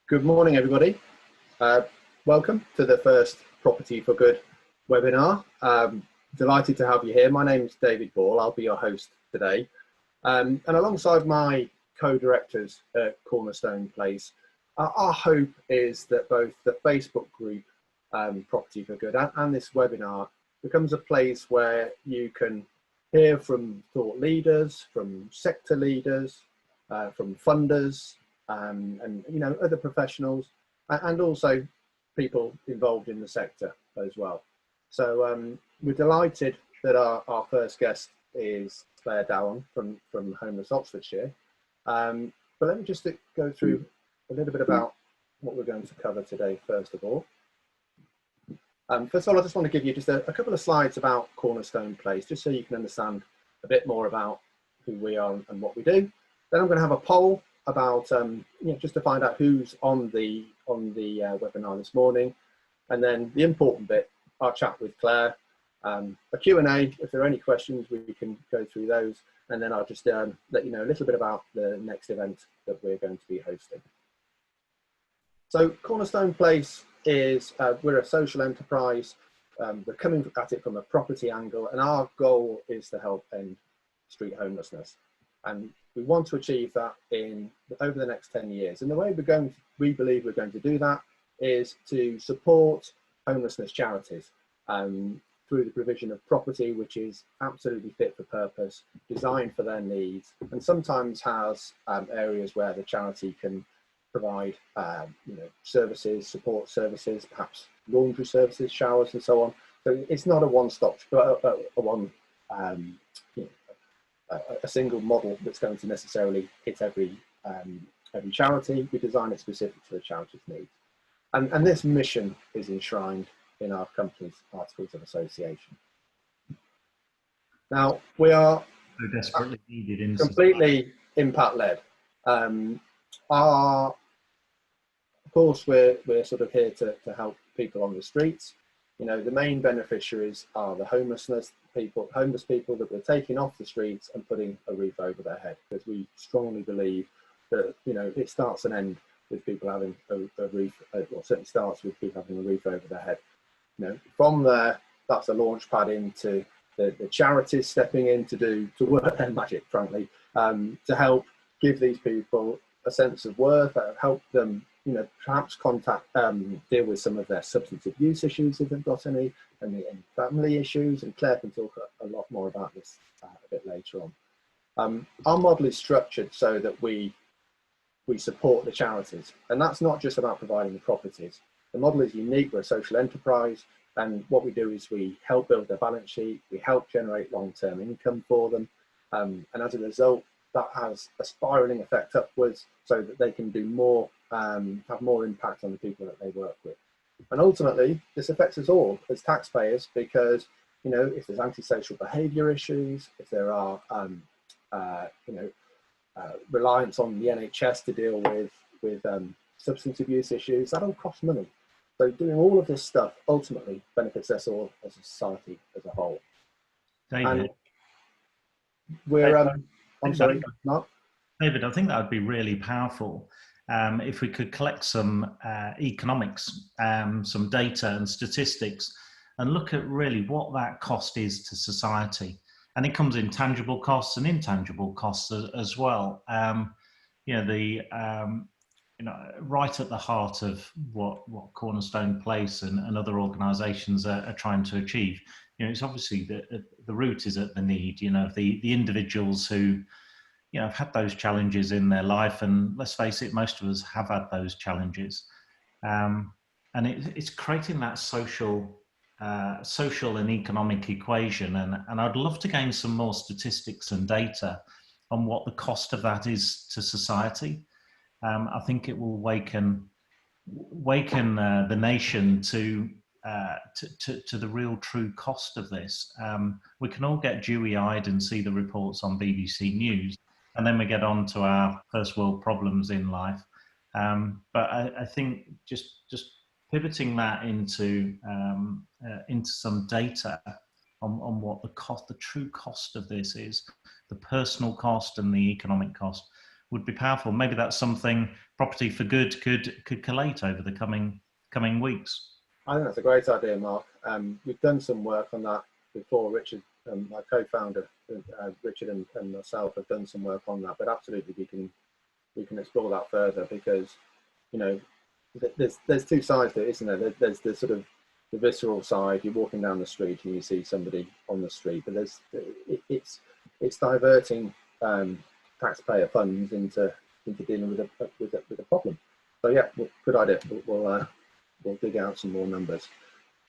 Good morning, everybody. Welcome to the first Property for Good webinar. Delighted to have you here. My name is David Ball. I'll be your host today. And alongside my co-directors at Cornerstone Place, our hope is that both the Facebook group, Property for Good, and this webinar becomes a place where you can hear from thought leaders, from sector leaders, from funders, and other professionals, and also people involved in the sector as well. So we're delighted that our first guest is Dowan from Homeless Oxfordshire. But let me just go through a little bit about what we're going to cover today, first of all. First of all, I just want to give you just a couple of slides about Cornerstone Place, just so you can understand a bit more about who we are and what we do. Then I'm going to have a poll about just to find out who's on the webinar this morning, and then the important bit, our chat with Claire, a Q&A. If there are any questions, we can go through those, and then I'll just let you know a little bit about the next event that we're going to be hosting. So Cornerstone Place is we're a social enterprise. We're coming at it from a property angle, and our goal is to help end street homelessness. And we want to achieve that over the next 10 years. And the way we believe we're going to do that is to support homelessness charities through the provision of property which is absolutely fit for purpose, designed for their needs, and sometimes has areas where the charity can provide services, support services, perhaps laundry services, showers, and so on. So it's not a one-stop, a single model that's going to necessarily hit every charity. We design it specific to the charity's needs. And this mission is enshrined in our company's Articles of Association. Now, we are so desperately needed in completely impact-led. Of course, we're sort of here to help people on the streets. The main beneficiaries are the homeless people that we're taking off the streets and putting a roof over their head, because we strongly believe that it starts and ends with people having a roof, or certainly starts with people having a roof over their head. From there, that's a launch pad into the charities stepping in to work their magic, frankly, to help give these people a sense of worth, help them perhaps deal with some of their substance abuse issues if they've got any, and any family issues. And Claire can talk a lot more about this a bit later on. Our model is structured so that we support the charities, and that's not just about providing the properties. The model is unique. We're a social enterprise, and what we do is we help build their balance sheet, we help generate long-term income for them, and as a result, that has a spiraling effect upwards so that they can do more, have more impact on the people that they work with. And ultimately, this affects us all as taxpayers, because if there's antisocial behaviour issues, if there are reliance on the NHS to deal with substance abuse issues, that all costs money. So doing all of this stuff ultimately benefits us all as a society as a whole. David, and we're I'm sorry, Mark? David, I think that would be really powerful if we could collect some economics, some data and statistics, and look at really what that cost is to society. And it comes in tangible costs and intangible costs as well. Right at the heart of what Cornerstone Place and other organisations are trying to achieve. It's obviously the root is at the need. The individuals who have had those challenges in their life, and let's face it, most of us have had those challenges, and it's creating that social and economic equation. And I'd love to gain some more statistics and data on what the cost of that is to society. I think it will awaken the nation to the real true cost of this. We can all get dewy-eyed and see the reports on BBC News, and then we get on to our first world problems in life. But I think just pivoting that into some data on what the true cost of this is, the personal cost and the economic cost, would be powerful. Maybe that's something Property for Good could collate over the coming weeks. I think that's a great idea, Mark. We've done some work on that before. Richard, my co-founder, Richard and myself have done some work on that. But absolutely, we can explore that further, because there's two sides to it, isn't there? There's the sort of the visceral side. You're walking down the street and you see somebody on the street, but it's diverting taxpayer funds into dealing with a problem. So yeah, good idea. We'll dig out some more numbers.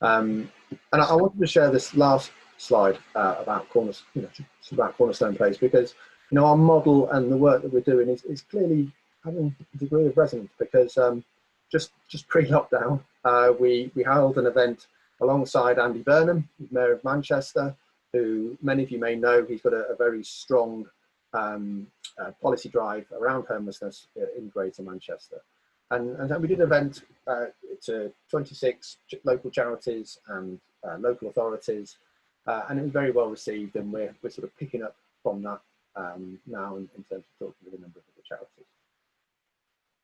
And I wanted to share this last slide about Cornerstone Place, because our model and the work that we're doing is clearly having a degree of resonance, because just pre-lockdown we held an event alongside Andy Burnham, Mayor of Manchester, who many of you may know. He's got a very strong policy drive around homelessness in Greater Manchester. And then we did an event to 26 local charities and local authorities, and it was very well received, and we're sort of picking up from that now in terms of talking with a number of other charities.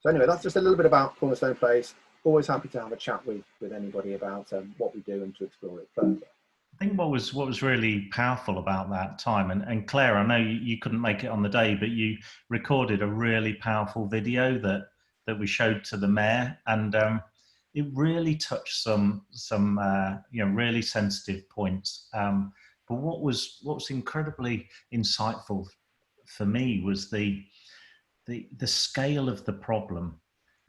So anyway, that's just a little bit about Cornerstone Place. Always happy to have a chat with anybody about what we do and to explore it further. I think what was really powerful about that time, and Claire, I know you couldn't make it on the day, but you recorded a really powerful video that we showed to the mayor, and it really touched some really sensitive points. But what was incredibly insightful for me was the scale of the problem.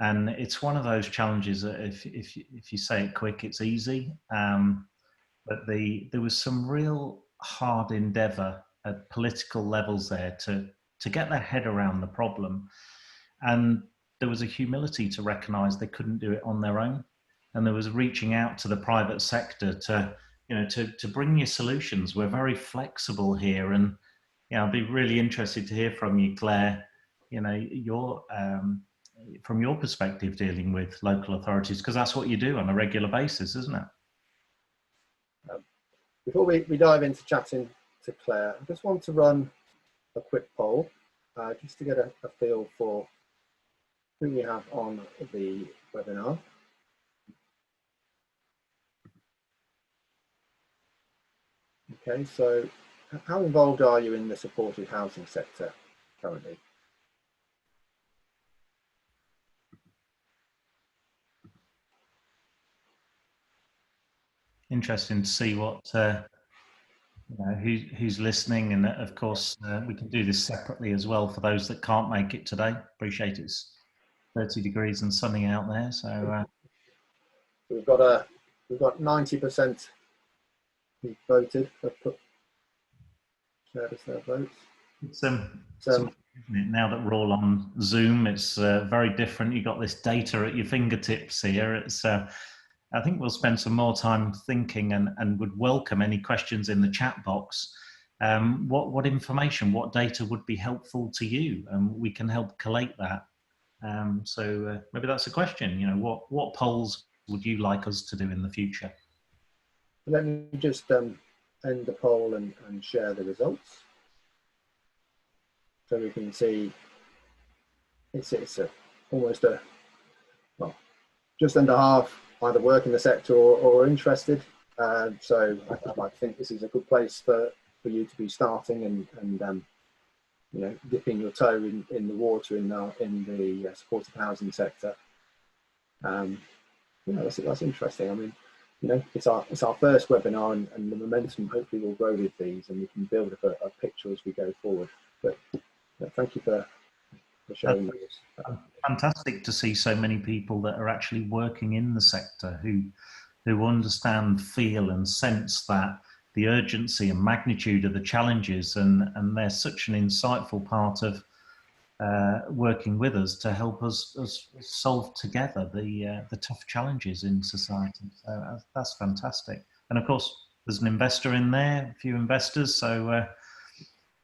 And it's one of those challenges that if you say it quick, it's easy. But there was some real hard endeavour at political levels there to get their head around the problem. And there was a humility to recognise they couldn't do it on their own. And there was reaching out to the private sector to bring you solutions. We're very flexible here. And I'd be really interested to hear from you, Claire, from your perspective dealing with local authorities, because that's what you do on a regular basis, isn't it? Before we dive into chatting to Claire, I just want to run a quick poll just to get a feel for who we have on the webinar. Okay, so how involved are you in the supported housing sector currently? Interesting to see what who's listening, and of course we can do this separately as well for those that can't make it today. Appreciate it's 30 degrees and sunny out there, so we've got 90% who voted. Shared their votes. It's now that we're all on Zoom, it's very different. You've got this data at your fingertips here. It's I think we'll spend some more time thinking, and would welcome any questions in the chat box. What information, what data would be helpful to you, and we can help collate that. So maybe that's a question. What polls would you like us to do in the future? Let me just end the poll and share the results, so we can see it's almost just under half either work in the sector or interested. So I think this is a good place for you to be starting and dipping your toe in the water in the supported housing sector. That's interesting. I mean, it's our first webinar, and the momentum hopefully will grow with these, and we can build up a picture as we go forward. But thank you for sharing those. Fantastic to see so many people that are actually working in the sector who understand, feel and sense that the urgency and magnitude of the challenges, and they're such an insightful part of working with us to help us solve together the tough challenges in society. So that's fantastic. And of course, there's an investor in there, a few investors, so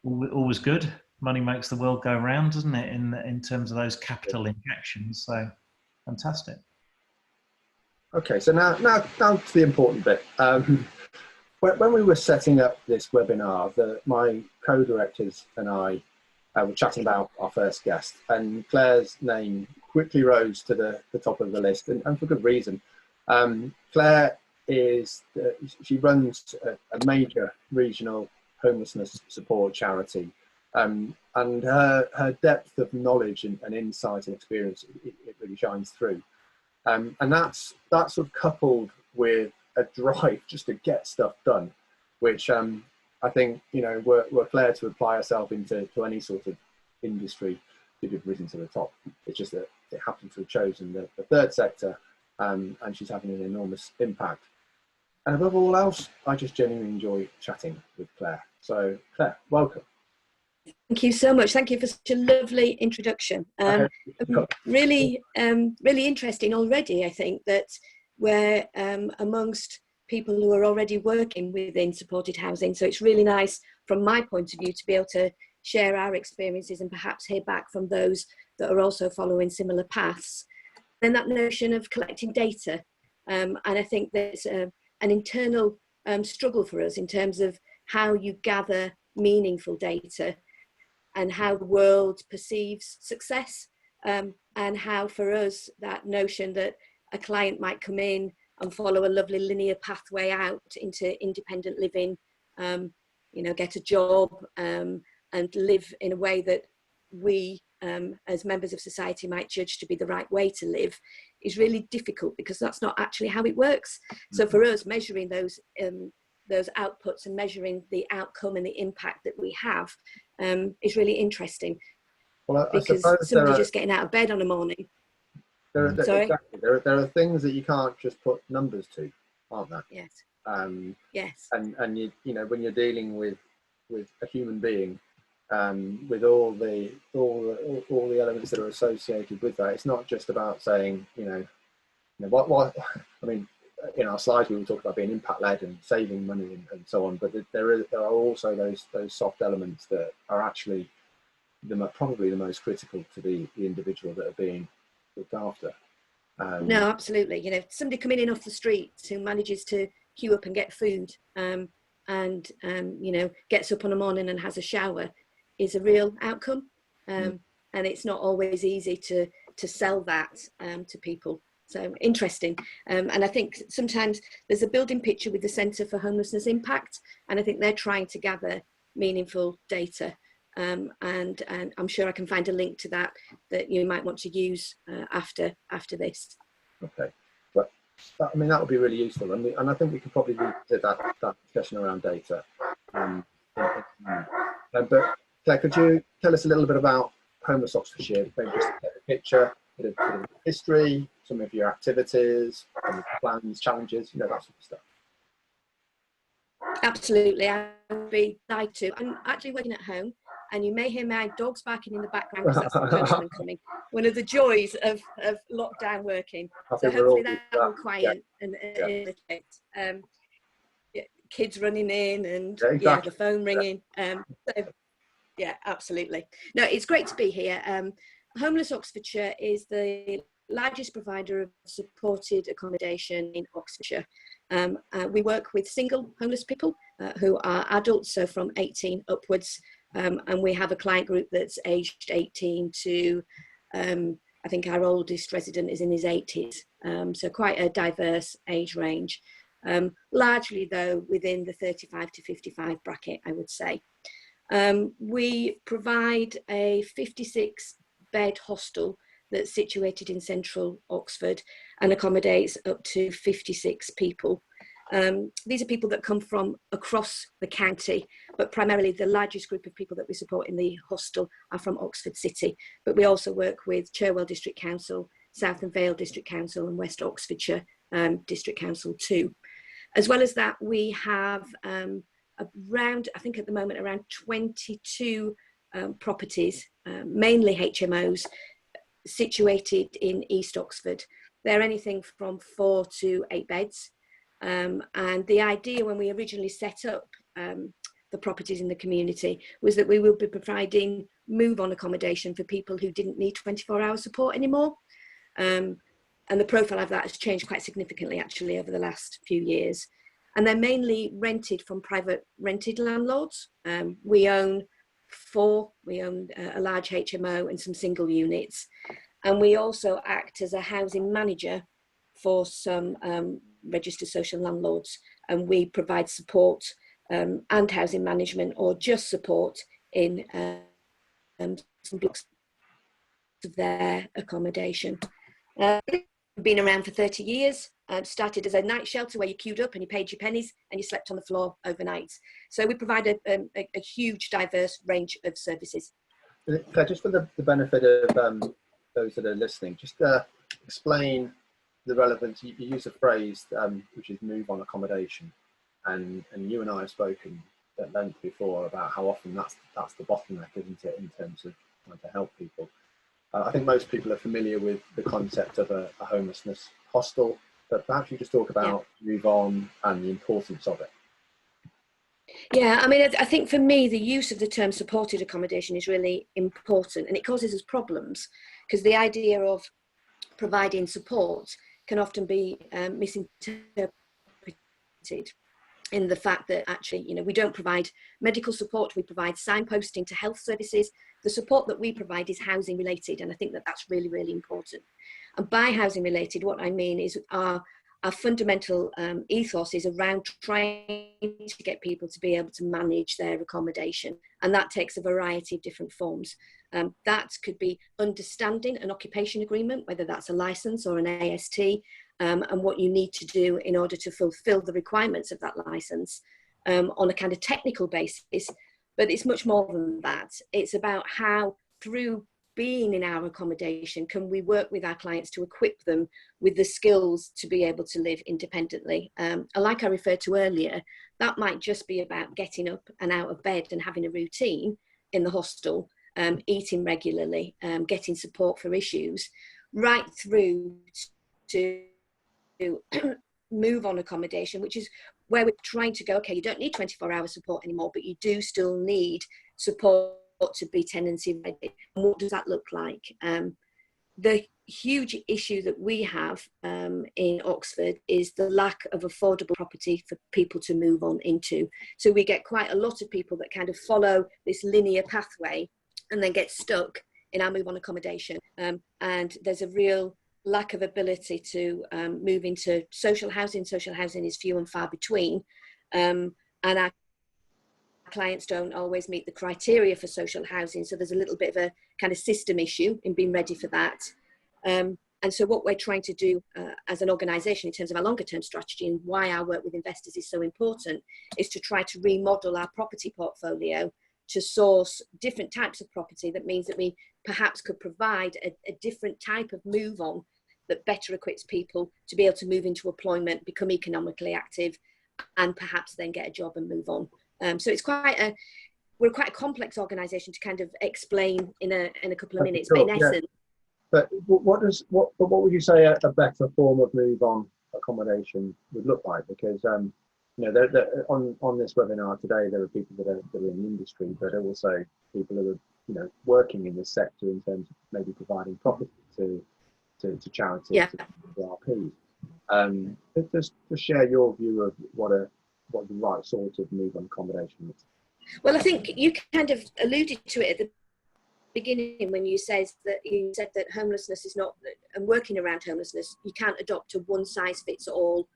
always good. Money makes the world go round, doesn't it, in terms of those capital injections? So fantastic. Okay, so now to the important bit. When we were setting up this webinar, my co-directors and I we're chatting about our first guest, and Claire's name quickly rose to the top of the list, and for good reason. Claire she runs a major regional homelessness support charity, and her depth of knowledge and insight and experience, it really shines through. And that's sort of coupled with a drive just to get stuff done, which I think, were Claire to apply herself into any sort of industry, she'd have risen to the top. It's just that it happened to have chosen the third sector, and she's having an enormous impact. And above all else, I just genuinely enjoy chatting with Claire. So Claire, welcome. Thank you so much. Thank you for such a lovely introduction. Really interesting already. I think that we're amongst people who are already working within supported housing. So it's really nice from my point of view to be able to share our experiences and perhaps hear back from those that are also following similar paths. Then that notion of collecting data. And I think there's an internal struggle for us in terms of how you gather meaningful data and how the world perceives success, and how for us that notion that a client might come in and follow a lovely linear pathway out into independent living, get a job, and live in a way that we as members of society might judge to be the right way to live is really difficult, because that's not actually how it works. So for us, measuring those outputs and measuring the outcome and the impact that we have is really interesting. Well, because somebody just getting out of bed on a morning. Exactly. There are things that you can't just put numbers to, aren't there? Yes. Yes. And when you're dealing with a human being, with all the elements that are associated with that, it's not just about saying, what I mean. In our slides, we will talk about being impact-led and saving money and so on. But there are also those soft elements that are actually probably the most critical to the individual that are being looked after. No, absolutely. Somebody coming in off the street who manages to queue up and get food, and gets up on a morning and has a shower, is a real outcome. And it's not always easy to sell that to people. So interesting. And I think sometimes there's a building picture with the Centre for Homelessness Impact, and I think they're trying to gather meaningful data. And I'm sure I can find a link to that you might want to use after this. Okay. But that would be really useful. And I think we could probably do that discussion around data. But Claire, could you tell us a little bit about Homeless Oxfordshire? Maybe just get a picture, a bit of history, some of your activities, plans, challenges, that sort of stuff. Absolutely, I'd be delighted to. I'm actually working at home, and you may hear my dogs barking in the background because that's the postman coming. One of the joys of lockdown working. So hopefully that will quiet and kids running in and the phone ringing. Yeah, absolutely. No, it's great to be here. Homeless Oxfordshire is the largest provider of supported accommodation in Oxfordshire. We work with single homeless people who are adults, so from 18 upwards, and we have a client group that's aged 18 to, I think our oldest resident is in his 80s, so quite a diverse age range. Largely though within the 35 to 55 bracket, I would say. We provide a 56-bed hostel that's situated in central Oxford and accommodates up to 56 people. These are people that come from across the county, but primarily the largest group of people that we support in the hostel are from Oxford City. But we also work with Cherwell District Council, South and Vale District Council and West Oxfordshire District Council too. As well as that, we have around, I think at the moment, around 22 properties, mainly HMOs, situated in East Oxford. They're anything from 4 to 8 beds. And the idea when we originally set up the properties in the community was that we would be providing move-on accommodation for people who didn't need 24-hour support anymore. And the profile of that has changed quite significantly actually over the last few years. And they're mainly rented from private rented landlords. We own 4. We own a large HMO and some single units. And we also act as a housing manager for some registered social landlords. And we provide support and housing management, or just support, in some blocks of their accommodation. Been around for 30 years. Started as a night shelter where you queued up and you paid your pennies and you slept on the floor overnight. So we provide a huge, diverse range of services. Just for the benefit of those that are listening, just explain the relevance. You use a phrase which is move on accommodation, and you and I have spoken at length before about how often that's the bottleneck, isn't it, in terms of trying to help people. I think most people are familiar with the concept of a homelessness hostel, but perhaps you just talk about move on and the importance of it. Yeah, I mean, I think for me, the use of the term supported accommodation is really important, and it causes us problems because the idea of providing support can often be misinterpreted in the fact that actually, you know, we don't provide medical support, we provide signposting to health services. The support that we provide is housing related, and I think that that's really, really important. And by housing related, what I mean is our fundamental ethos is around trying to get people to be able to manage their accommodation, and that takes a variety of different forms. That could be understanding an occupation agreement, whether that's a license or an AST, and what you need to do in order to fulfill the requirements of that license on a kind of technical basis. But it's much more than that. It's about how, through being in our accommodation, can we work with our clients to equip them with the skills to be able to live independently. And like I referred to earlier, that might just be about getting up and out of bed and having a routine in the hostel, eating regularly, getting support for issues, right through to move on accommodation, which is where we're trying to go, okay, you don't need 24-hour support anymore, but you do still need support to be tenancy ready. And what does that look like? The huge issue that we have in Oxford is the lack of affordable property for people to move on into. So we get quite a lot of people that kind of follow this linear pathway and then get stuck in our move on accommodation. And there's a real lack of ability to move into social housing. Social housing is few and far between. And our clients don't always meet the criteria for social housing. So there's a little bit of a kind of system issue in being ready for that. And so what we're trying to do as an organisation in terms of our longer term strategy, and why our work with investors is so important, is to try to remodel our property portfolio to source different types of property. That means that we perhaps could provide a different type of move on that better equips people to be able to move into employment, become economically active, and perhaps then get a job and move on. So it's we're quite a complex organisation to kind of explain in a couple of minutes, but in essence. But what would you say a better form of move on accommodation would look like? Because you know, on this webinar today, there are people that are in the industry, but also people who are, you know, working in this sector in terms of maybe providing property to charities, to RPs. Just share your view of what the right sort of move on accommodation is. Well, I think you kind of alluded to it at the beginning when you said that homelessness is not, and working around homelessness, you can't adopt a one size fits all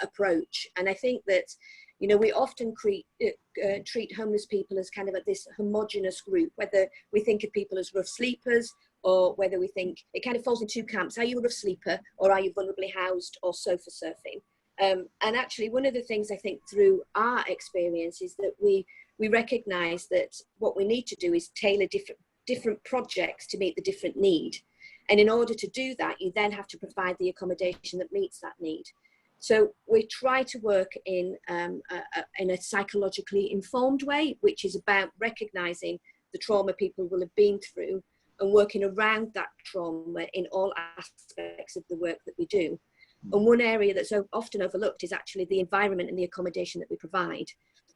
approach. And I think that, you know, we often treat homeless people as kind of this homogenous group, whether we think of people as rough sleepers, or whether we think it kind of falls in two camps. Are you a rough sleeper, or are you vulnerably housed or sofa surfing? And actually, one of the things I think through our experience is that we recognise that what we need to do is tailor different projects to meet the different need. And in order to do that, you then have to provide the accommodation that meets that need. So we try to work in a psychologically informed way, which is about recognising the trauma people will have been through and working around that trauma in all aspects of the work that we do. And one area that's so often overlooked is actually the environment and the accommodation that we provide.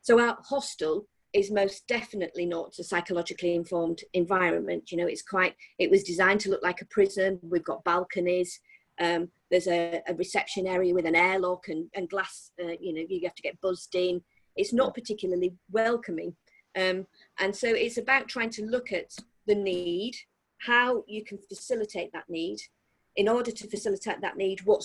So our hostel is most definitely not a psychologically informed environment. You know, it was designed to look like a prison. We've got balconies. There's a reception area with an airlock and glass, you know, you have to get buzzed in. It's not particularly welcoming. And so it's about trying to look at the need, how you can facilitate that need. In order to facilitate that need, what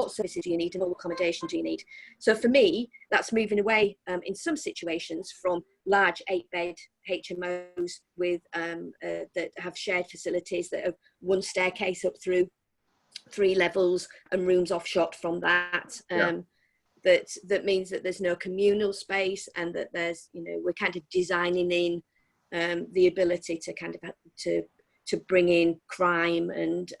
services do you need and what accommodation do you need? So for me, that's moving away in some situations from large 8-bed HMOs with that have shared facilities that have one staircase up through 3 levels and rooms offshot from that. That means that there's no communal space, and that there's, you know, we're kind of designing in the ability to kind of to bring in crime, and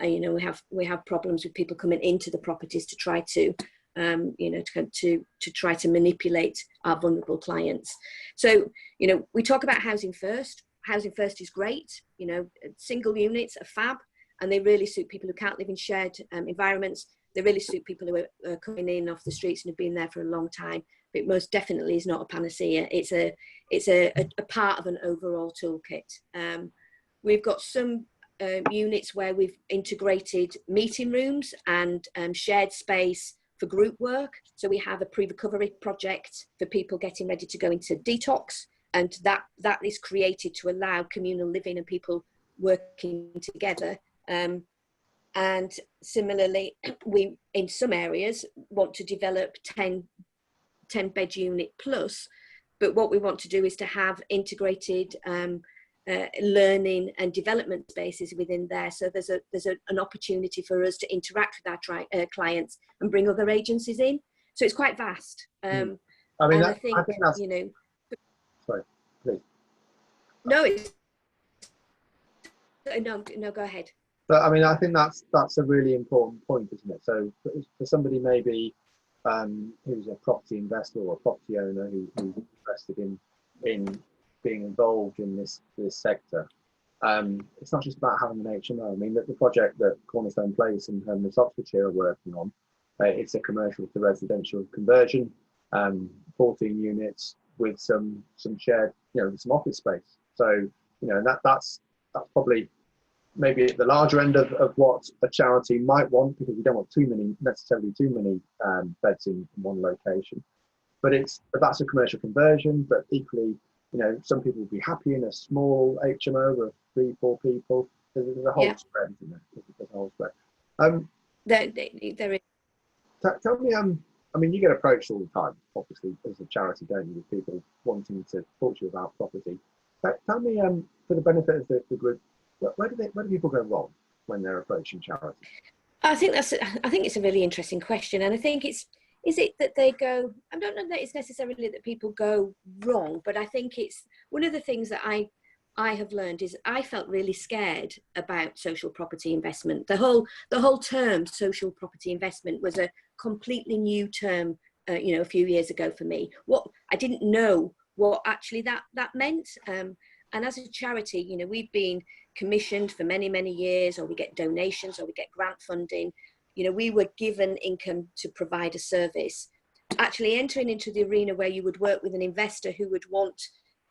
you know, we have problems with people coming into the properties to try to you know, to try to manipulate our vulnerable clients. So, you know, we talk about housing first. Housing first is great. You know, single units are fab, and they really suit people who can't live in shared environments. They really suit people who are coming in off the streets and have been there for a long time. But it most definitely is not a panacea. It's a part of an overall toolkit. We've got some units where we've integrated meeting rooms and shared space for group work. So we have a pre-recovery project for people getting ready to go into detox, and that is created to allow communal living and people working together. And similarly, we, in some areas, want to develop 10-bed unit plus, but what we want to do is to have integrated learning and development spaces within there. So there's an opportunity for us to interact with our clients and bring other agencies in. So it's quite vast. I mean, I think that's, you know. Sorry, please. No, it's no. Go ahead. But I mean, I think that's a really important point, isn't it? So for somebody maybe who's a property investor or a property owner who's interested in being involved in this sector, it's not just about having an HMO. I mean, the project that Cornerstone Place and Homeless Oxfordshire are working on, it's a commercial to residential conversion, 14 units with some shared, you know, some office space. So, you know, that's probably maybe at the larger end of what a charity might want, because you don't want necessarily too many beds in one location. But that's a commercial conversion. But equally, you know, some people will be happy in a small HMO with 3-4 people. There's a whole spread, isn't there? There's a whole spread. There is. Tell me, I mean, you get approached all the time, obviously, as a charity, don't you, with people wanting to talk to you about property. Tell me, for the benefit of the group, where do people go wrong when they're approaching charity? I think it's a really interesting question, and I think is it that they go, I don't know that it's necessarily that people go wrong, but I think it's one of the things that I have learned is I felt really scared about social property investment. The whole term social property investment was a completely new term, you know, a few years ago for me. What I didn't know what actually that meant. And as a charity, you know, we've been commissioned for many, many years, or we get donations, or we get grant funding. You know, we were given income to provide a service. Actually entering into the arena where you would work with an investor who would want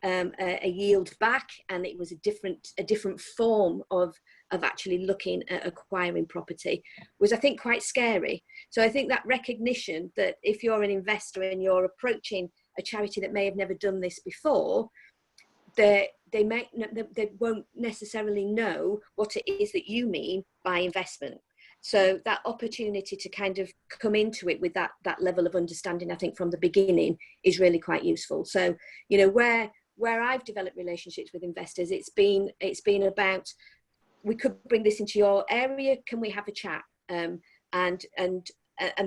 a yield back, and it was a different form of actually looking at acquiring property, was, I think, quite scary. So I think that recognition that if you're an investor and you're approaching a charity that may have never done this before, they won't necessarily know what it is that you mean by investment. So that opportunity to kind of come into it with that level of understanding, I think, from the beginning is really quite useful. So, you know, where I've developed relationships with investors, it's been about, we could bring this into your area, can we have a chat? And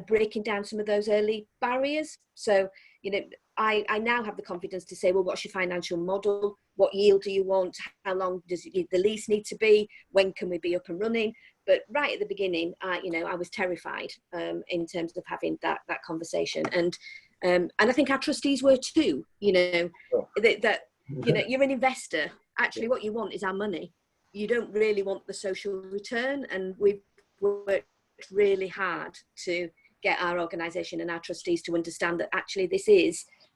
breaking down some of those early barriers. So, you know, I now have the confidence to say, well, what's your financial model? What yield do you want? How long does the lease need to be? When can we be up and running? But right at the beginning, you know, I was terrified in terms of having that conversation. And I think our trustees were too, you know, that you know, you're an investor. Actually, what you want is our money. You don't really want the social return. And we've worked really hard to get our organisation and our trustees to understand that actually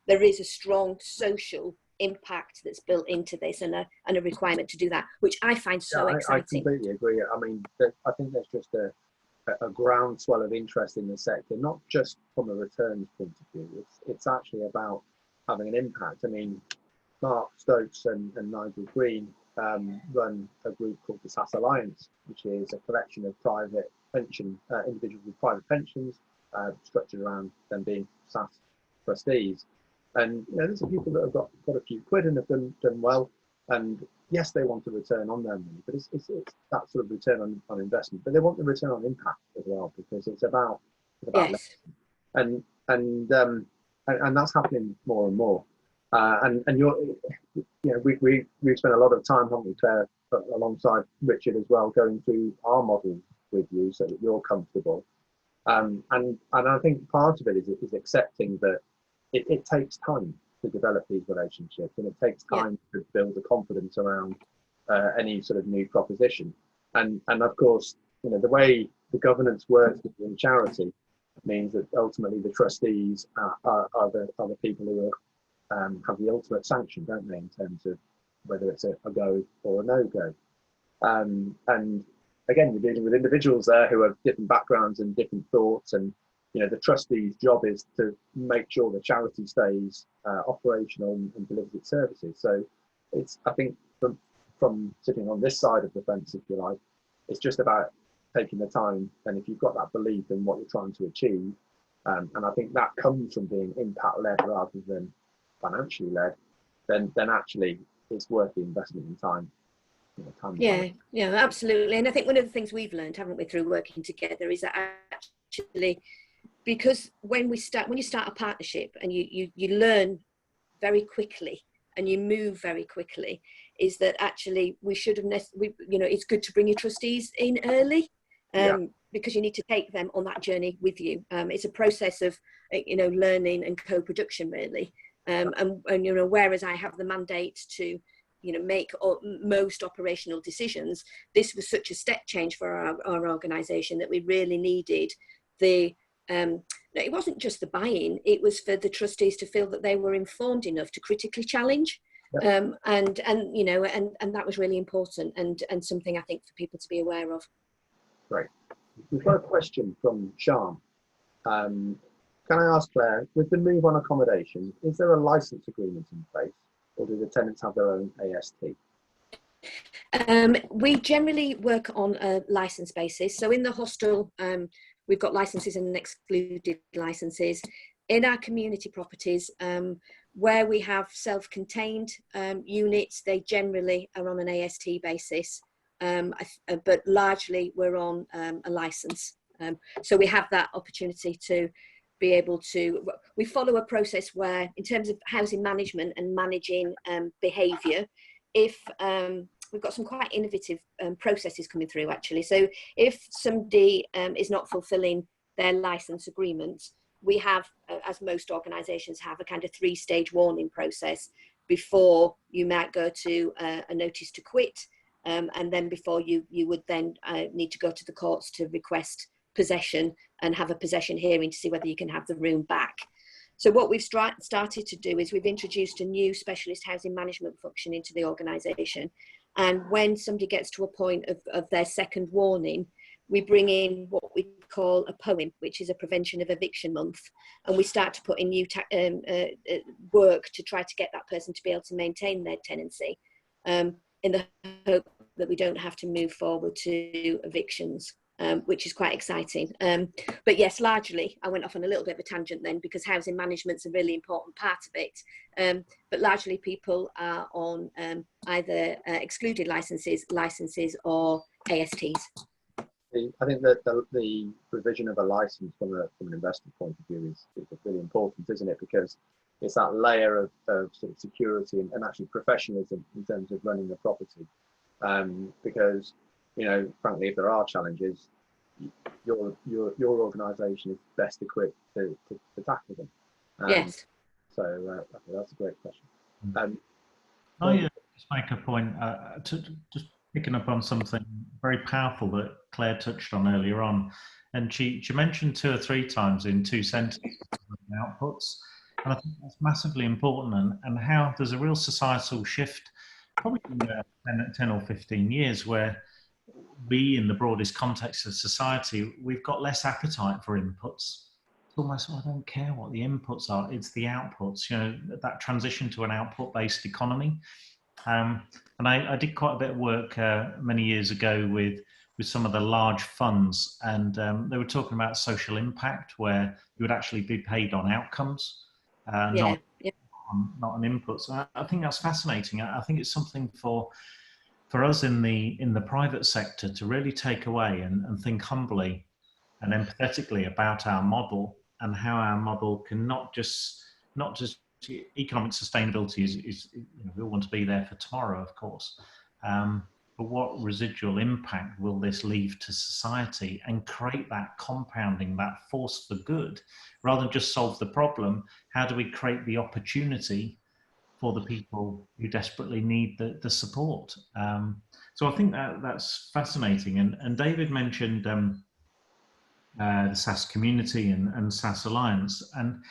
there is a strong social impact that's built into this, and a requirement to do that, which I find so exciting. I completely agree. I mean, I think there's just a groundswell of interest in the sector, not just from a returns point of view. It's actually about having an impact. I mean, Mark Stokes and Nigel Green run a group called the SAS Alliance, which is a collection of private pension individuals with private pensions structured around them being SAS trustees. And there's some people that have got a few quid and have done well. And yes, they want a return on their money, but it's that sort of return on investment. But they want the return on impact as well, because it's about yes. and that's happening more and more. And we've spent a lot of time, haven't we, Claire, alongside Richard as well, going through our model with you so that you're comfortable. And I think part of it is accepting that it takes time to develop these relationships, and it takes time to build the confidence around any sort of new proposition. And of course, the way the governance works within charity means that ultimately the trustees are the people who have the ultimate sanction, don't they, in terms of whether it's a go or a no-go. And again, you're dealing with individuals there who have different backgrounds and different thoughts, and the trustee's job is to make sure the charity stays operational and delivers its services. So it's, I think, from sitting on this side of the fence, if you like, it's just about taking the time, and if you've got that belief in what you're trying to achieve, and I think that comes from being impact-led rather than financially led, then actually it's worth the investment in time. Yeah, absolutely. And I think one of the things we've learned, haven't we, through working together, is that actually, because when you start a partnership and you learn very quickly and you move very quickly, is that actually we should have, it's good to bring your trustees in early, because you need to take them on that journey with you. It's a process of, learning and co-production, really. And whereas I have the mandate to, make most operational decisions, this was such a step change for our organisation that we really needed it wasn't just the buy-in, it was for the trustees to feel that they were informed enough to critically challenge. And that was really important and something I think for people to be aware of. Great. We've got a question from Sean. Can I ask Claire, with the move on accommodation, is there a licence agreement in place, or do the tenants have their own AST? We generally work on a licence basis. So in the hostel, we've got licences and excluded licences. In our community properties, where we have self-contained units, they generally are on an AST basis, but largely we're on a licence. So we have that opportunity to be able to, we follow a process where, in terms of housing management and managing behaviour, if we've got some quite innovative processes coming through, actually. So if somebody is not fulfilling their licence agreement, we have, as most organisations have, a kind of 3-stage warning process before you might go to a notice to quit, and then before you would then need to go to the courts to request possession and have a possession hearing to see whether you can have the room back. So what we've started to do is we've introduced a new specialist housing management function into the organisation. And when somebody gets to a point of their second warning, we bring in what we call a POEM, which is a prevention of eviction month. And we start to put in new work to try to get that person to be able to maintain their tenancy, in the hope that we don't have to move forward to evictions. Which is quite exciting. But yes, largely, I went off on a little bit of a tangent then, because housing management's a really important part of it. But largely people are on either excluded licenses or ASTs. I think that the provision of a license from an investment point of view is really important, isn't it? Because it's that layer of sort of security and actually professionalism in terms of running the property. Because frankly, if there are challenges, your organisation is best equipped to tackle them. Yes. So that's a great question. I just make a point to just picking up on something very powerful that Claire touched on earlier on, and she mentioned 2 or 3 times in 2 sentences outputs, and I think that's massively important, and how there's a real societal shift, probably in 10 or 15 years, where we, in the broadest context of society, we've got less appetite for inputs. It's almost, I don't care what the inputs are, it's the outputs, you know, that transition to an output-based economy. And I did quite a bit of work many years ago with some of the large funds, and they were talking about social impact, where you would actually be paid on outcomes, not on inputs. I think that's fascinating. I think it's something for us in the private sector to really take away and think humbly and empathetically about our model, and how our model can not just economic sustainability is you know, we all want to be there for tomorrow, of course, but what residual impact will this leave to society, and create that compounding, that force for good, rather than just solve the problem? How do we create the opportunity for the people who desperately need the support? So I think that's fascinating. And David mentioned the SAS community and SAS Alliance, and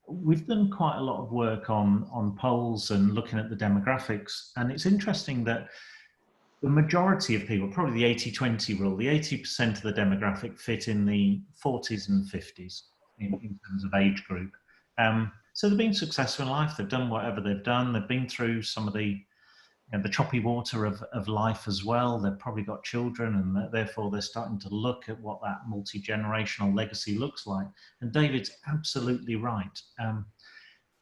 we've done quite a lot of work on polls and looking at the demographics. And it's interesting that the majority of people, probably the 80-20 rule, the 80% of the demographic fit in the 40s and 50s in terms of age group. So they've been successful in life. They've done whatever they've done. They've been through some of the choppy water of life as well. They've probably got children, and therefore they're starting to look at what that multi-generational legacy looks like. And David's absolutely right.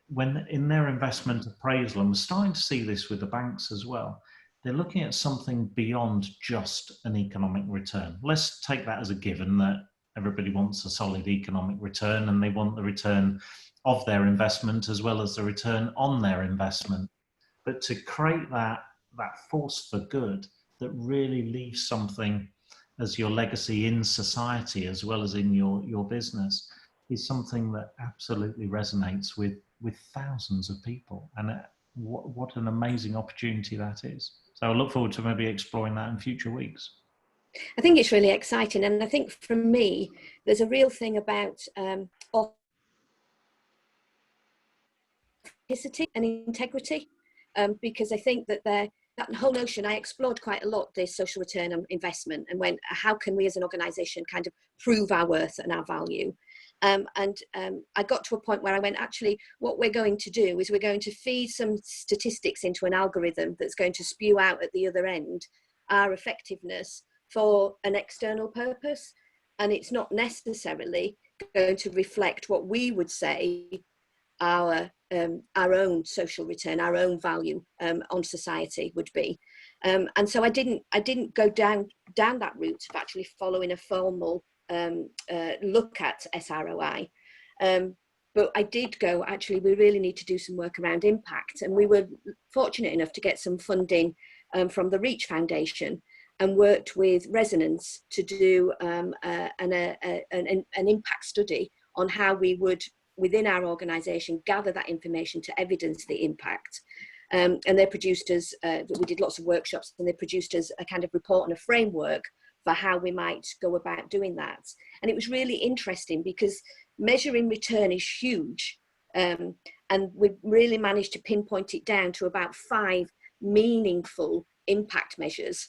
When in their investment appraisal, and we're starting to see this with the banks as well, they're looking at something beyond just an economic return. Let's take that as a given, that everybody wants a solid economic return, and they want the return of their investment as well as the return on their investment. But to create that force for good that really leaves something as your legacy in society as well as in your business is something that absolutely resonates with thousands of people. And what an amazing opportunity that is. So I look forward to maybe exploring that in future weeks. I think it's really exciting. And I think for me, there's a real thing about authenticity and integrity. Because I think that that whole notion, I explored quite a lot, the social return on investment, and how can we as an organisation kind of prove our worth and our value. I got to a point where I went, actually, what we're going to do is we're going to feed some statistics into an algorithm that's going to spew out at the other end our effectiveness for an external purpose. And it's not necessarily going to reflect what we would say our own social return, our own value on society would be. And so I didn't go down that route of actually following a formal look at SROI. But I did go, actually, we really need to do some work around impact. And we were fortunate enough to get some funding from the Reach Foundation, and worked with Resonance to do an impact study on how we would, within our organisation, gather that information to evidence the impact. And they produced us, we did lots of workshops, and they produced us a kind of report and a framework for how we might go about doing that. And it was really interesting because measuring return is huge. And we really managed to pinpoint it down to about 5 meaningful impact measures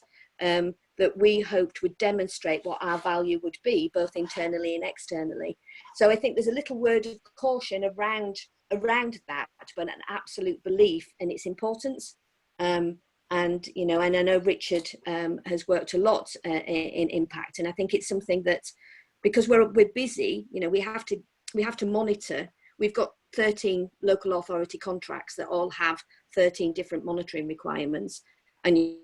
that we hoped would demonstrate what our value would be, both internally and externally. So I think there's a little word of caution around that, but an absolute belief in its importance. And you know, and I know Richard has worked a lot in impact, and I think it's something that, because we're busy, you know, we have to monitor. We've got 13 local authority contracts that all have 13 different monitoring requirements, and you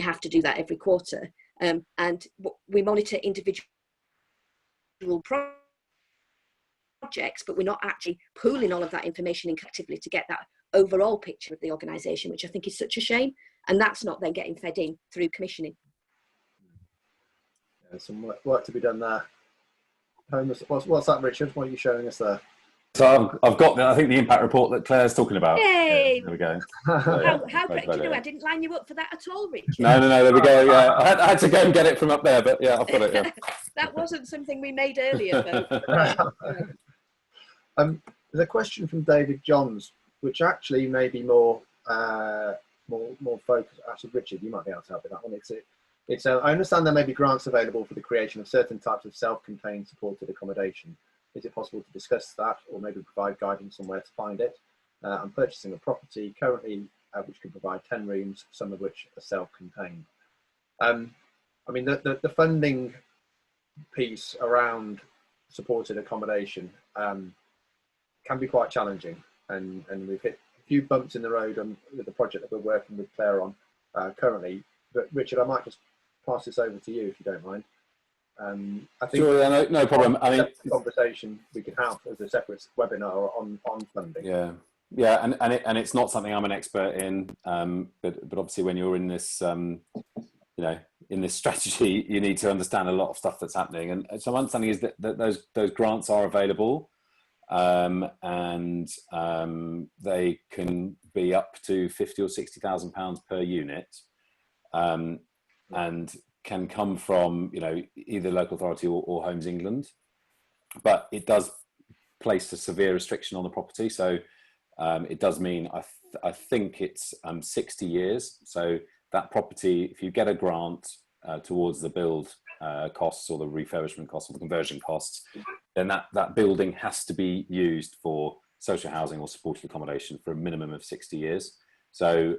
have to do that every quarter. And we monitor individual projects, but we're not actually pooling all of that information in collectively to get that overall picture of the organisation, which I think is such a shame. And that's not then getting fed in through commissioning. Yeah, some work to be done there. What's that, Richard? What are you showing us there? So I've got, I think, the impact report that Claire's talking about. Yay! Yeah, there we go. I didn't line you up for that at all, Richard. No, there we go. Yeah, I had to go and get it from up there, but yeah, I've got it. Yeah. That wasn't something we made earlier, though. There's a question from David Johns, which actually may be more focused. Actually, Richard, you might be able to help with that one. It's, I understand there may be grants available for the creation of certain types of self-contained supported accommodation. Is it possible to discuss that, or maybe provide guidance on where to find it? I'm purchasing a property currently which can provide 10 rooms, some of which are self-contained. I mean, the funding piece around supported accommodation can be quite challenging, and we've hit a few bumps in the road with the project that we're working with Claire on currently. But Richard, I might just pass this over to you if you don't mind. I think sure, yeah, no problem. I mean, conversation we could have as a separate webinar on funding. Yeah, and it's not something I'm an expert in, but obviously when you're in this, you know, in this strategy, you need to understand a lot of stuff that's happening. And so my understanding is that those grants are available, and they can be up to £50,000 or £60,000 per unit, and can come from, you know, either local authority or Homes England, but it does place a severe restriction on the property. So it does mean I think it's 60 years. So that property, if you get a grant towards the build costs or the refurbishment costs or the conversion costs, then that building has to be used for social housing or supported accommodation for a minimum of 60 years. So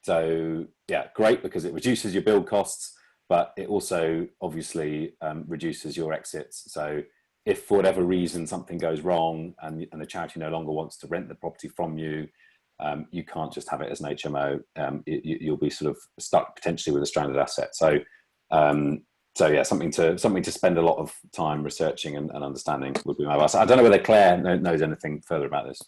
so yeah, great, because it reduces your build costs, but it also obviously reduces your exits. So if for whatever reason something goes wrong and the charity no longer wants to rent the property from you, you can't just have it as an HMO. You'll be sort of stuck potentially with a stranded asset. So so yeah, something to spend a lot of time researching and understanding would be my advice. I don't know whether Claire knows anything further about this.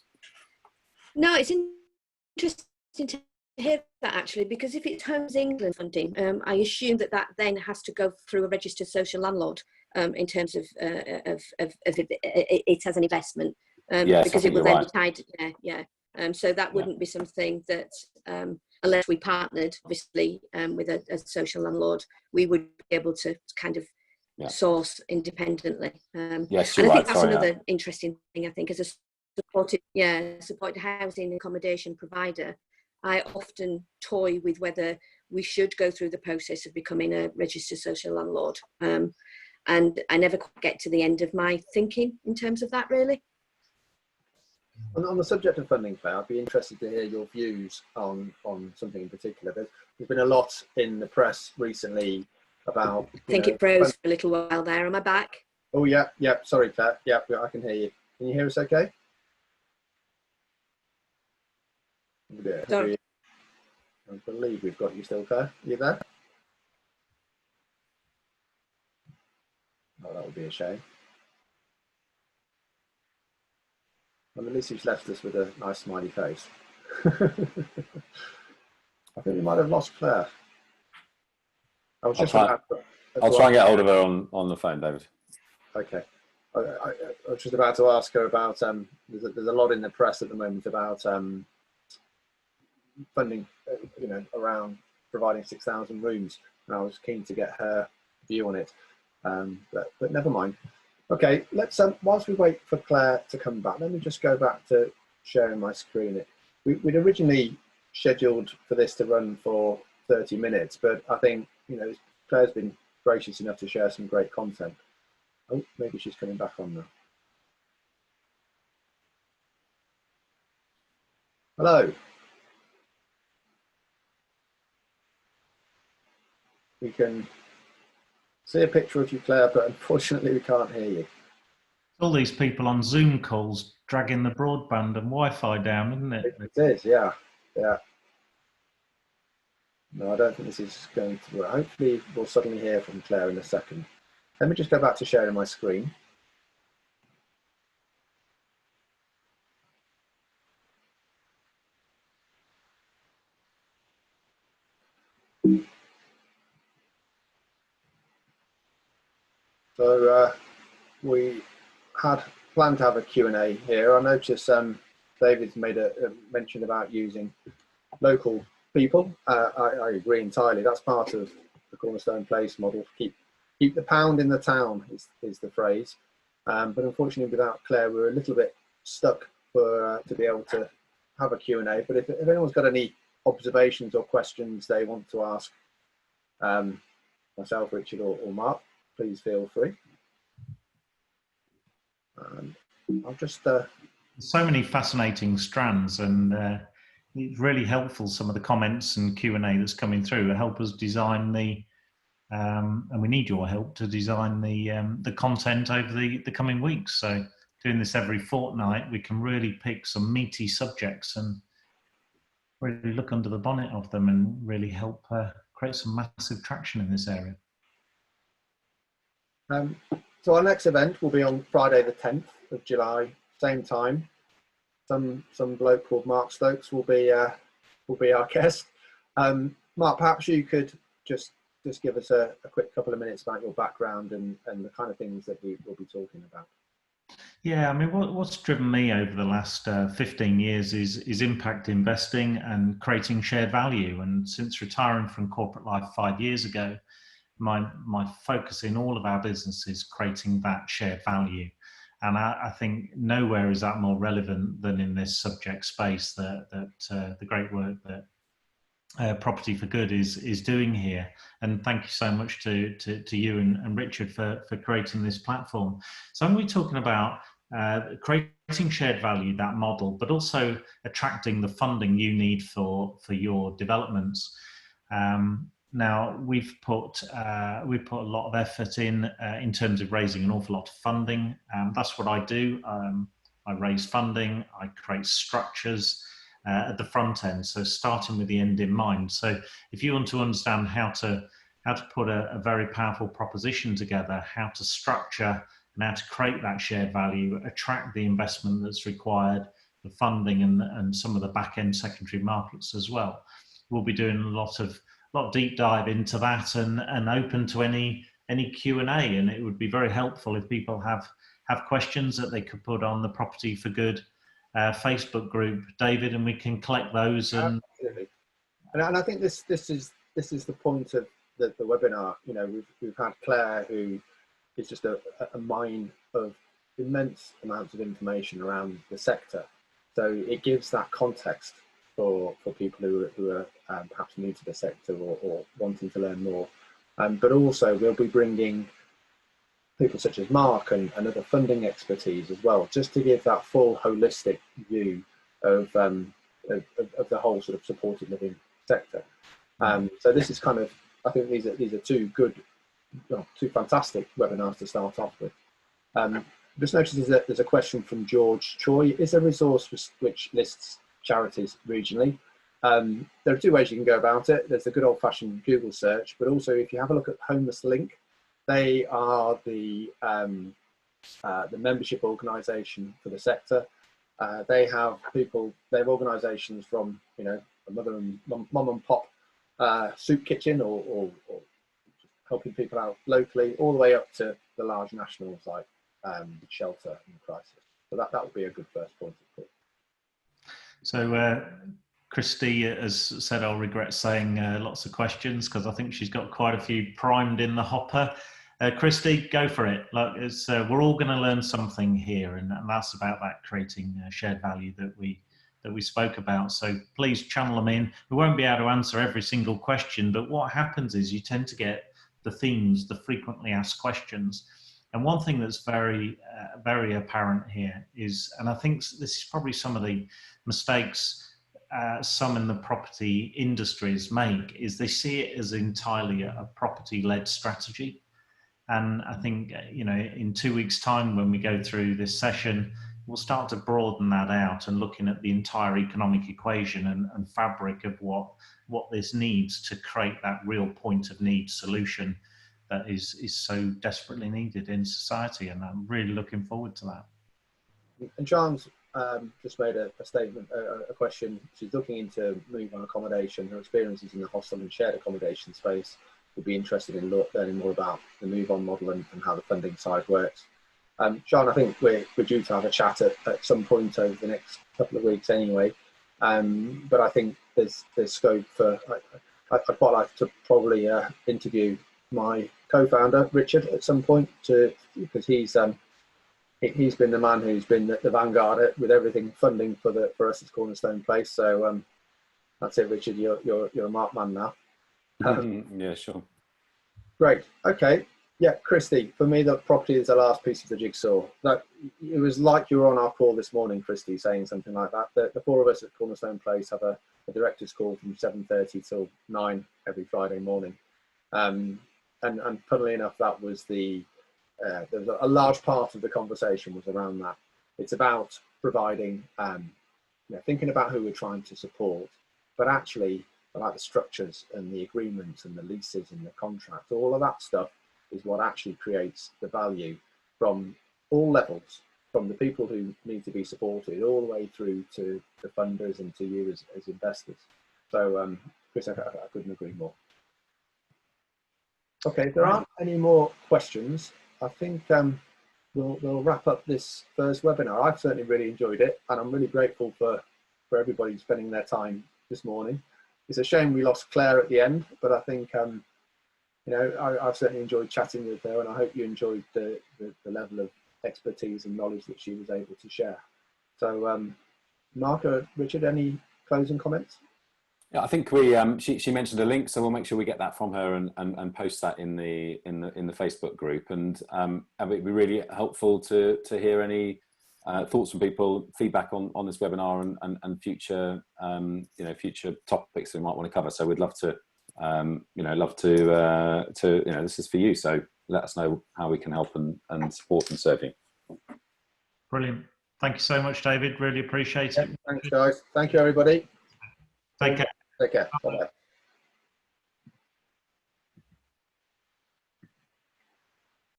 No, it's interesting to hear that, actually, because if it's Homes England funding, I assume that then has to go through a registered social landlord in terms of it as an investment, Yes, because it will then right. be tied. So that wouldn't be something that, unless we partnered, obviously, with a social landlord, we would be able to kind of source independently. Yes, and you're I right. think that's another interesting thing. I think as a supported housing accommodation provider, I often toy with whether we should go through the process of becoming a registered social landlord. And I never quite get to the end of my thinking in terms of that, really. On the subject of funding, Claire, I'd be interested to hear your views on something in particular. There's been a lot in the press recently about... I think it froze for a little while there. Am I back? Oh, yeah. Sorry, Claire. Yeah, I can hear you. Can you hear us okay? Sorry. I believe we've got you still, Claire. Are you there? Oh, that would be a shame. Well, at least he's left us with a nice smiley face. I think we might have lost Claire. I'll try and get hold of her on the phone, David. Okay. I was just about to ask her about, there's a lot in the press at the moment about funding, you know, around providing 6,000 rooms, and I was keen to get her view on it, but never mind. Okay, let's whilst we wait for Claire to come back, let me just go back to sharing my screen. We'd originally scheduled for this to run for 30 minutes, but I think, you know, Claire's been gracious enough to share some great content. Oh, maybe she's coming back on now. Hello. We can see a picture of you, Claire, but unfortunately we can't hear you. All these people on Zoom calls dragging the broadband and Wi-Fi down, isn't it? It is, yeah. No, I don't think this is going to work. Hopefully we'll suddenly hear from Claire in a second. Let me just go back to sharing my screen. So we had planned to have a Q&A here. I noticed David's made a mention about using local people. I agree entirely. That's part of the Cornerstone Place model. Keep the pound in the town is the phrase. But unfortunately, without Claire, we're a little bit stuck to be able to have a Q&A. But if anyone's got any observations or questions they want to ask myself, Richard, or Mark, please feel free. I'll just... so many fascinating strands, and it's really helpful, some of the comments and Q&A that's coming through to help us design the, and we need your help to design the content over the coming weeks. So doing this every fortnight, we can really pick some meaty subjects and really look under the bonnet of them and really help create some massive traction in this area. So our next event will be on Friday the 10th of July, same time. Some bloke called Mark Stokes will be our guest. Mark, perhaps you could just give us a quick couple of minutes about your background and the kind of things that we will be talking about. Yeah, I mean, what's driven me over the last 15 years is impact investing and creating shared value. And since retiring from corporate life 5 years ago, my focus in all of our business is creating that shared value. And I think nowhere is that more relevant than in this subject space that the great work that Property for Good is doing here. And thank you so much to you and Richard for creating this platform. So I'm going to be talking about creating shared value, that model, but also attracting the funding you need for your developments. Now we've put a lot of effort in terms of raising an awful lot of funding. That's what I do. I raise funding. I create structures at the front end. So starting with the end in mind. So if you want to understand how to put a very powerful proposition together, how to structure and how to create that shared value, attract the investment that's required, the funding and some of the back end secondary markets as well. We'll be doing a lot of deep dive into that and open to any Q&A, and it would be very helpful if people have questions that they could put on the Property for Good Facebook group, David, and we can collect those. And absolutely. And I think this is the point of the webinar. You know, we've had Claire, who is just a mine of immense amounts of information around the sector, so it gives that context for people who are perhaps new to the sector or wanting to learn more. But also we'll be bringing people such as Mark and other funding expertise as well, just to give that full holistic view of the whole sort of supported living sector. So this is kind of, I think these are two fantastic webinars to start off with. Just noticed there's a question from George Choi. Is there a resource which lists charities regionally? There are two ways you can go about it. There's the good old-fashioned Google search, but also if you have a look at Homeless Link, they are the membership organisation for the sector. They have organisations from, you know, a mum and pop soup kitchen or helping people out locally, all the way up to the large nationals like Shelter and Crisis. So that would be a good first point of call. So Christy has said, I'll regret saying lots of questions because I think she's got quite a few primed in the hopper. Christy, go for it. Look, we're all going to learn something here, and that's about that creating shared value that we spoke about. So please channel them in. We won't be able to answer every single question, but what happens is you tend to get the themes, the frequently asked questions. And one thing that's very apparent here is, and I think this is probably some of the mistakes some in the property industries make, is they see it as entirely a property-led strategy. And I think, you know, in 2 weeks' time, when we go through this session, we'll start to broaden that out and looking at the entire economic equation and fabric of what this needs to create that real point of need solution that is so desperately needed in society. And I'm really looking forward to that. And Sean's just made a statement, a question. She's looking into move on accommodation. Her experiences in the hostel and shared accommodation space, would be interested in learning more about the move on model and how the funding side works. Sean, I think we're due to have a chat at some point over the next couple of weeks anyway. But I think there's scope for, I'd quite like to probably interview my co-founder, Richard, at some point, because he's been the man who's been the vanguard with everything funding for us as Cornerstone Place. So that's it, Richard, you're a Mark man now. Yeah, sure. Great. Okay. Yeah, Christy, for me, the property is the last piece of the jigsaw. That, it was like you were on our call this morning, Christy, saying something like that. The four of us at Cornerstone Place have a director's call from 7:30 till 9 every Friday morning. And funnily enough, that was there was a large part of the conversation was around that. It's about providing, thinking about who we're trying to support, but actually about the structures and the agreements and the leases and the contracts, all of that stuff is what actually creates the value from all levels, from the people who need to be supported all the way through to the funders and to you as investors. So, Chris, I couldn't agree more. Okay, if there aren't any more questions, I think we'll wrap up this first webinar. I've certainly really enjoyed it, and I'm really grateful for everybody spending their time this morning. It's a shame we lost Claire at the end, but I think I've certainly enjoyed chatting with her, and I hope you enjoyed the level of expertise and knowledge that she was able to share. So, Mark or Richard, any closing comments? Yeah, I think she mentioned a link, so we'll make sure we get that from her and post that in the Facebook group. And it'd be really helpful to hear any thoughts from people, feedback on this webinar and future future topics we might want to cover. So we'd love to this is for you. So let us know how we can help and support and serve you. Brilliant. Thank you so much, David. Really appreciate it. Thanks, guys. Thank you, everybody. Take care. Take care. Bye-bye.